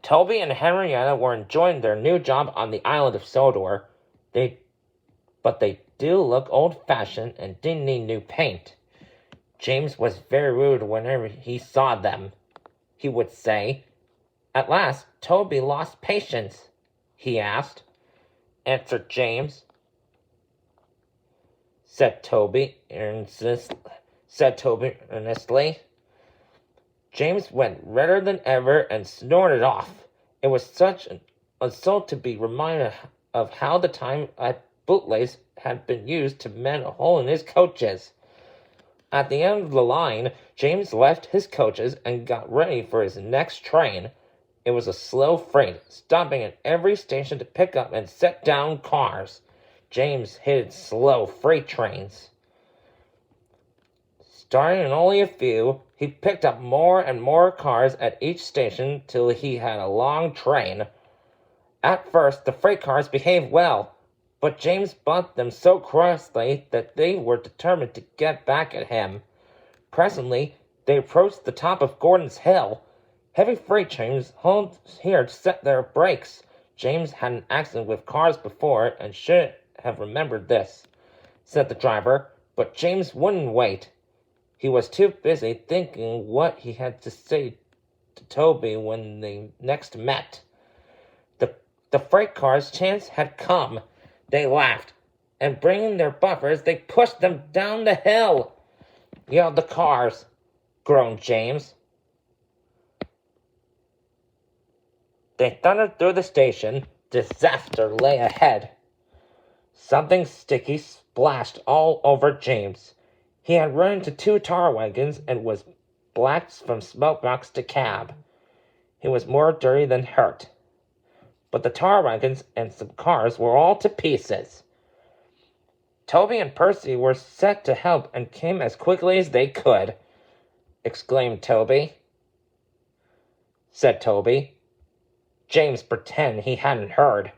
Toby and Henrietta were enjoying their new job on the island of Sodor. But they do look old-fashioned and didn't need new paint. James was very rude whenever he saw them. He would say, "At last, Toby lost patience," he asked. "Answered James," said Toby earnestly. James went redder than ever and snorted off. It was such an insult to be reminded of how the time at bootlace had been used to mend a hole in his coaches. At the end of the line, James left his coaches and got ready for his next train. It was a slow freight, stopping at every station to pick up and set down cars. James hated slow freight trains. Starting in only a few, he picked up more and more cars at each station till he had a long train. At first, the freight cars behaved well, but James bumped them so crossly that they were determined to get back at him. Presently, they approached the top of Gordon's Hill. Heavy freight trains halted here to set their brakes. James had an accident with cars before and should have remembered this, said the driver, but James wouldn't wait. He was too busy thinking what he had to say to Toby when they next met. The freight car's chance had come. They laughed, and bringing their buffers, they pushed them down the hill. "Yelled the cars," groaned James. They thundered through the station. Disaster lay ahead. Something sticky splashed all over James. He had run into 2 tar wagons and was black from smoke box to cab. He was more dirty than hurt. But the tar wagons and some cars were all to pieces. "Toby and Percy were set to help and came as quickly as they could," exclaimed Toby. Said Toby. James pretended he hadn't heard.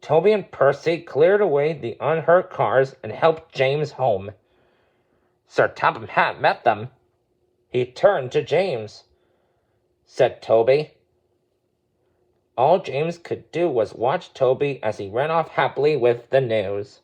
Toby and Percy cleared away the unhurt cars and helped James home. Sir Topham Hatt met them. He turned to James. Said Toby. All James could do was watch Toby as he ran off happily with the news.